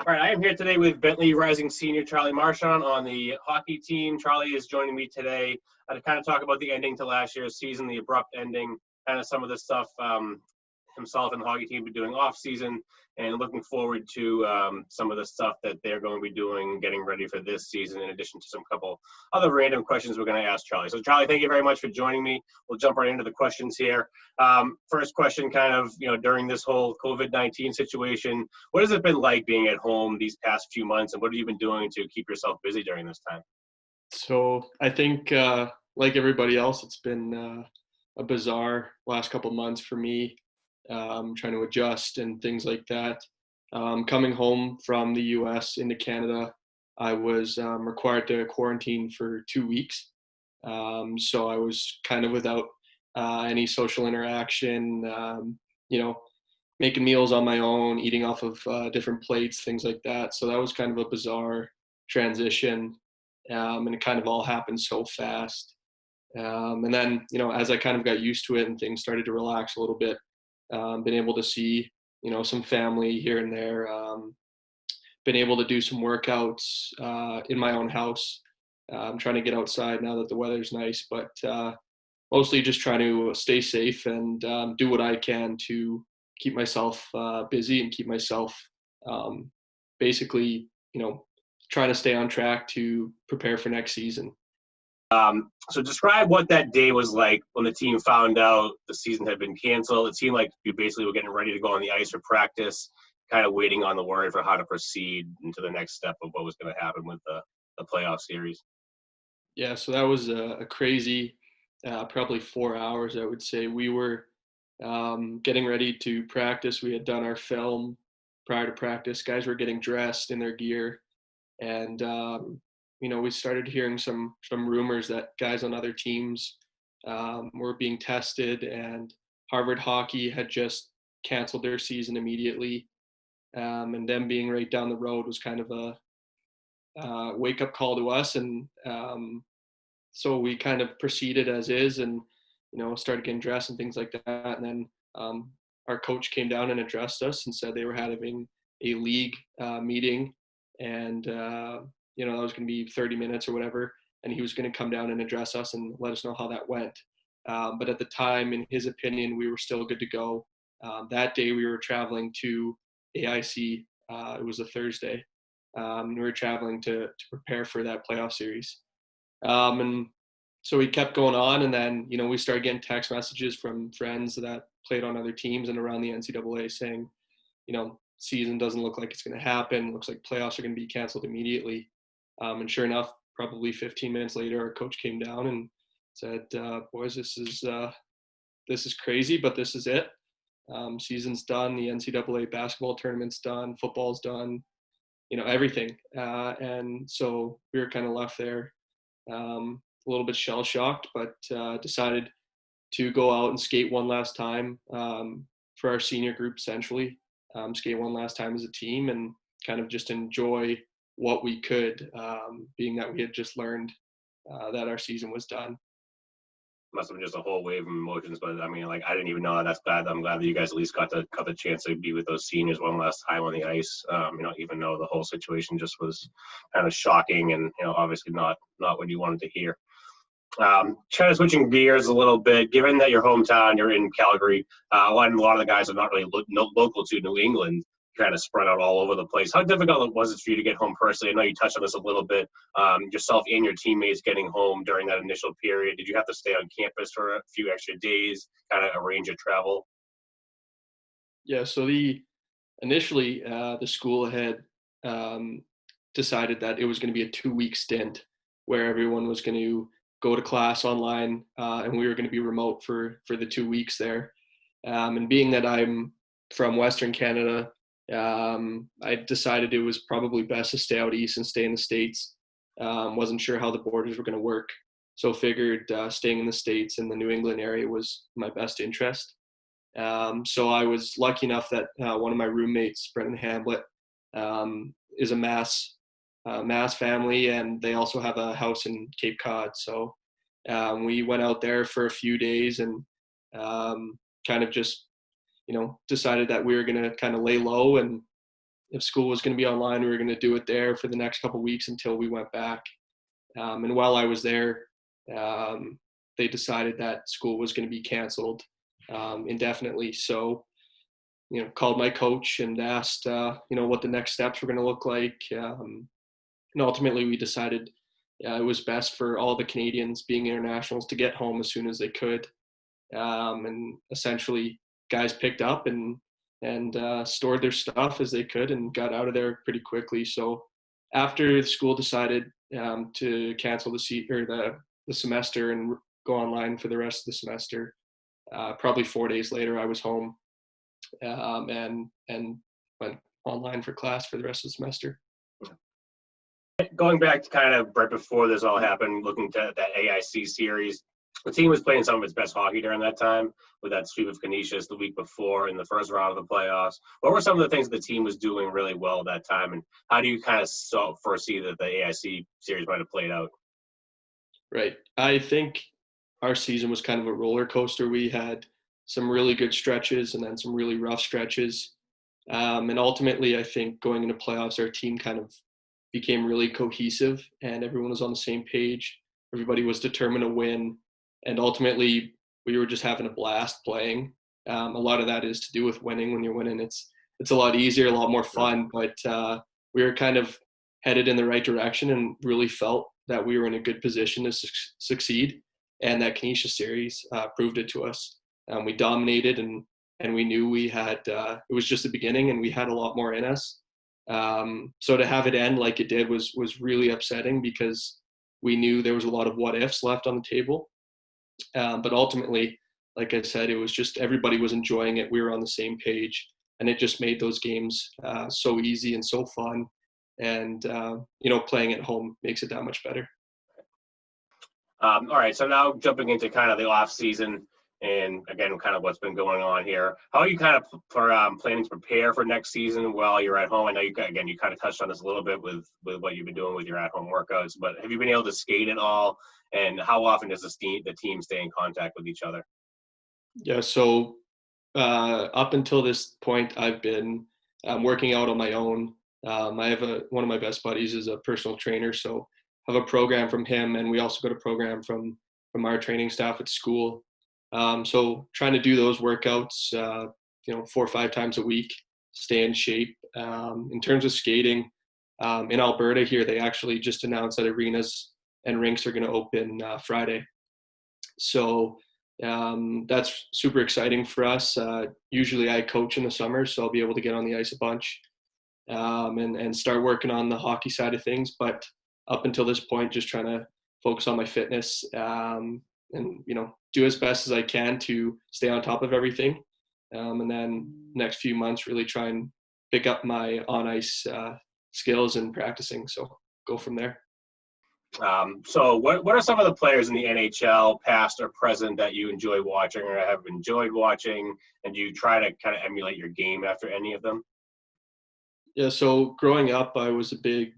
All right, I am here today with Bentley Rising senior Charlie Marchand on the hockey team. Charlie is joining me today to kind of talk about the ending to last year's season, the abrupt ending, kind of some of the stuff himself and the hockey team been doing off season, and looking forward to some of the stuff that they're going to be doing, getting ready for this season, in addition to some couple other random questions we're going to ask Charlie. So Charlie, thank you very much for joining me. We'll jump right into the questions here. First question, kind of, during this whole COVID-19 situation, what has it been like being at home these past few months, and what have you been doing to keep yourself busy during this time? So I think, like everybody else, it's been a bizarre last couple months for me, trying to adjust and things like that. Coming home from the U.S. into Canada, I was required to quarantine for 2 weeks. So I was kind of without any social interaction, making meals on my own, eating off of different plates, things like that. So that was kind of a bizarre transition. And it kind of all happened so fast. And then, as I kind of got used to it and things started to relax a little bit, been able to see, some family here and there, been able to do some workouts in my own house. I'm trying to get outside now that the weather's nice, but mostly just trying to stay safe and do what I can to keep myself busy and keep myself basically, trying to stay on track to prepare for next season. So describe what that day was like when the team found out the season had been canceled. It seemed like you basically were getting ready to go on the ice for practice, kind of waiting on the word for how to proceed into the next step of what was going to happen with the playoff series. Yeah, so that was a crazy, probably 4 hours, I would say. We were getting ready to practice. We had done our film prior to practice. Guys were getting dressed in their gear. And, we started hearing some rumors that guys on other teams were being tested, and Harvard hockey had just canceled their season immediately. And them being right down the road was kind of a wake-up call to us. And so we kind of proceeded as is and, started getting dressed and things like that. And then our coach came down and addressed us and said they were having a league meeting. And, that was going to be 30 minutes or whatever. And he was going to come down and address us and let us know how that went. But at the time, in his opinion, we were still good to go. That day we were traveling to AIC. It was a Thursday. We were traveling to prepare for that playoff series. And so we kept going on. And then, we started getting text messages from friends that played on other teams and around the NCAA saying, season doesn't look like it's going to happen. Looks like playoffs are going to be canceled immediately. And sure enough, probably 15 minutes later, our coach came down and said, boys, this is crazy, but this is it. Season's done. The NCAA basketball tournament's done. Football's done, everything. And so we were kind of left there a little bit shell-shocked, but decided to go out and skate one last time for our senior group essentially. Skate one last time as a team and kind of just enjoy what we could, being that we had just learned that our season was done. Must have been just a whole wave of emotions, but I mean, I didn't even know that. That's glad. I'm glad that you guys at least got the chance to be with those seniors one last time on the ice. Even though the whole situation just was kind of shocking and obviously not what you wanted to hear. Kind of switching gears a little bit, given that your hometown, you're in Calgary, a lot of the guys are not really local to New England, kind of spread out all over the place. How difficult was it for you to get home personally? I know you touched on this a little bit, yourself and your teammates getting home during that initial period. Did you have to stay on campus for a few extra days, kind of arrange your travel? Yeah, so initially the school had decided that it was going to be a 2-week stint where everyone was going to go to class online, and we were going to be remote for the 2 weeks there. And being that I'm from Western Canada, I decided it was probably best to stay out east and stay in the States. Wasn't sure how the borders were going to work, so figured staying in the States in the New England area was my best interest. So I was lucky enough that one of my roommates, Brendan Hamblett, is a Mass family, and they also have a house in Cape Cod. So we went out there for a few days and kind of just, decided that we were going to kind of lay low and if school was going to be online, we were going to do it there for the next couple of weeks until we went back. And while I was there, they decided that school was going to be canceled indefinitely. So, called my coach and asked, what the next steps were going to look like. And ultimately we decided it was best for all the Canadians being internationals to get home as soon as they could. And essentially guys picked up and stored their stuff as they could and got out of there pretty quickly. So after the school decided to cancel the semester and go online for the rest of the semester, probably 4 days later, I was home and went online for class for the rest of the semester. Going back to kind of right before this all happened, looking to that AIC series, the team was playing some of its best hockey during that time with that sweep of Canisius the week before in the first round of the playoffs. What were some of the things the team was doing really well that time, and how do you kind of foresee that the AIC series might have played out? Right. I think our season was kind of a roller coaster. We had some really good stretches and then some really rough stretches. And ultimately, I think going into playoffs, our team kind of became really cohesive and everyone was on the same page. Everybody was determined to win. And ultimately, we were just having a blast playing. A lot of that is to do with winning. When you're winning, it's a lot easier, a lot more fun. But we were kind of headed in the right direction and really felt that we were in a good position to succeed. And that Canisius series proved it to us. We dominated and we knew we had it was just the beginning and we had a lot more in us. So to have it end like it did was really upsetting because we knew there was a lot of what ifs left on the table. But ultimately, like I said, it was just everybody was enjoying it. We were on the same page, and it just made those games so easy and so fun. And playing at home makes it that much better. All right, so now jumping into kind of the off season, and again, kind of what's been going on here. How are you kind of planning to prepare for next season while you're at home? I know you kind of touched on this a little bit with what you've been doing with your at-home workouts, but have you been able to skate at all? And how often does the team stay in contact with each other? Yeah, so up until this point, I've been working out on my own. I have one of my best buddies is a personal trainer, so I have a program from him, and we also got a program from our training staff at school. So trying to do those workouts, 4 or 5 times a week, stay in shape. In terms of skating, in Alberta here, they actually just announced that arenas and rinks are going to open Friday. So that's super exciting for us. Usually I coach in the summer, so I'll be able to get on the ice a bunch and start working on the hockey side of things. But up until this point, just trying to focus on my fitness and do as best as I can to stay on top of everything. And then next few months, really try and pick up my on ice skills and practicing. So go from there. So what are some of the players in the NHL, past or present, that you enjoy watching or have enjoyed watching, and do you try to kind of emulate your game after any of them? Yeah, so growing up, I was a big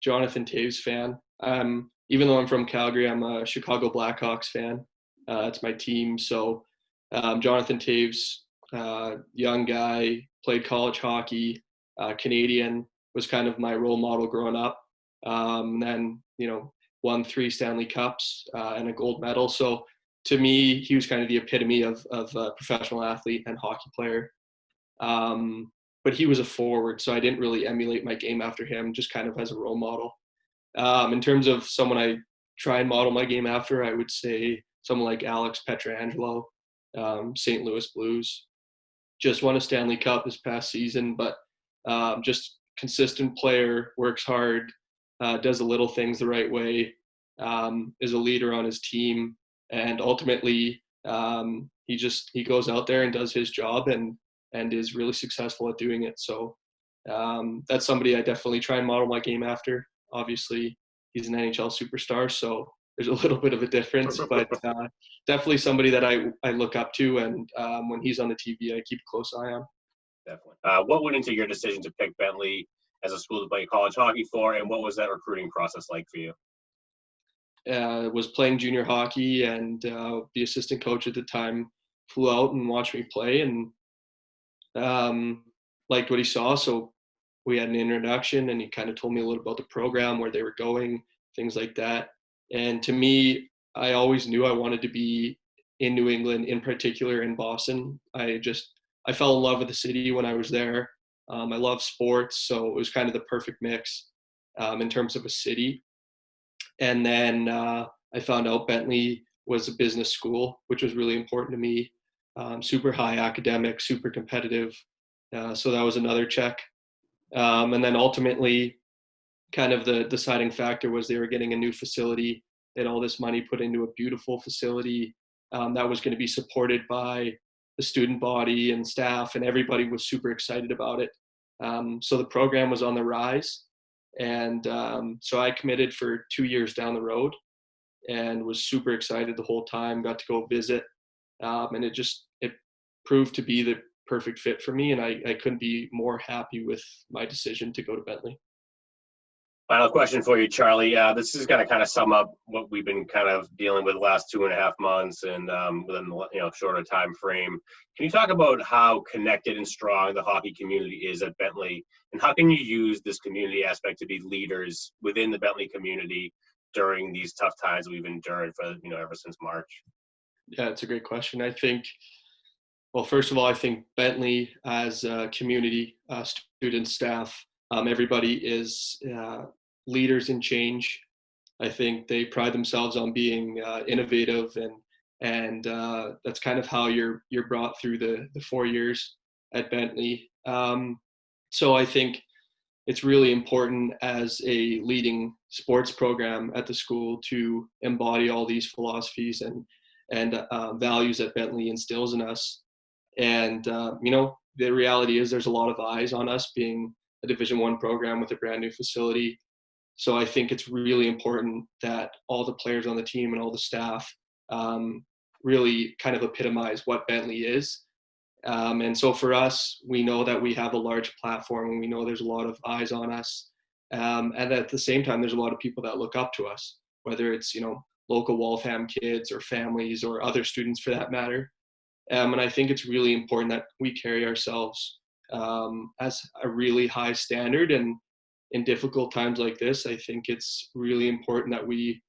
Jonathan Toews fan. Even though I'm from Calgary, I'm a Chicago Blackhawks fan. It's my team. So Jonathan Toews, young guy, played college hockey, Canadian, was kind of my role model growing up. Then, won 3 Stanley Cups and a gold medal. So to me, he was kind of the epitome of a professional athlete and hockey player. But he was a forward, so I didn't really emulate my game after him, just kind of as a role model. In terms of someone I try and model my game after, I would say someone like Alex Pietrangelo, St. Louis Blues. Just won a Stanley Cup this past season, but just consistent player, works hard, does the little things the right way, is a leader on his team, and ultimately he goes out there and does his job and is really successful at doing it. So that's somebody I definitely try and model my game after. Obviously, he's an NHL superstar, so there's a little bit of a difference, but definitely somebody that I look up to, and when he's on the TV, I keep a close eye on. Definitely. What went into your decision to pick Bentley as a school to play college hockey for, and what was that recruiting process like for you? Was playing junior hockey, and the assistant coach at the time flew out and watched me play and liked what he saw. So we had an introduction, and he kind of told me a little about the program, where they were going, things like that. And to me, I always knew I wanted to be in New England, in particular in Boston. I fell in love with the city when I was there. I love sports, so it was kind of the perfect mix in terms of a city. And then I found out Bentley was a business school, which was really important to me. Super high academic, super competitive. So that was another check. And then ultimately, kind of the deciding factor was they were getting a new facility. They had all this money put into a beautiful facility that was going to be supported by the student body and staff, and everybody was super excited about it. So the program was on the rise. And so I committed for 2 years down the road and was super excited the whole time, got to go visit. And it proved to be the perfect fit for me. And I couldn't be more happy with my decision to go to Bentley. Final question for you, Charlie. This is going to kind of sum up what we've been kind of dealing with the last 2.5 months and within the shorter time frame. Can you talk about how connected and strong the hockey community is at Bentley, and how can you use this community aspect to be leaders within the Bentley community during these tough times we've endured for ever since March? Yeah, it's a great question. Well, first of all, I think Bentley as a community, student, staff, everybody is leaders in change. I think they pride themselves on being innovative, and that's kind of how you're brought through the 4 years at Bentley. So I think it's really important as a leading sports program at the school to embody all these philosophies and values that Bentley instills in us. And the reality is there's a lot of eyes on us being a Division I program with a brand new facility. So I think it's really important that all the players on the team and all the staff really kind of epitomize what Bentley is. And so for us, we know that we have a large platform, and we know there's a lot of eyes on us. And at the same time, there's a lot of people that look up to us, whether it's, local Waltham kids or families or other students for that matter. And I think it's really important that we carry ourselves as a really high standard. And in difficult times like this, I think it's really important that we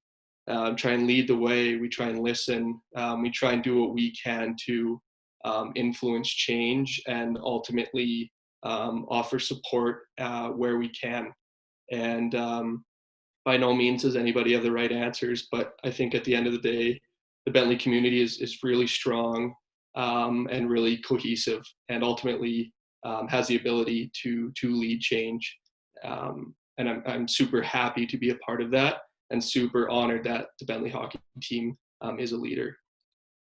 try and lead the way. We try and listen. We try and do what we can to influence change and ultimately offer support where we can. And by no means does anybody have the right answers, but I think at the end of the day, the Bentley community is really strong and really cohesive, and ultimately has the ability to lead change. And I'm super happy to be a part of that, and super honored that the Bentley hockey team is a leader.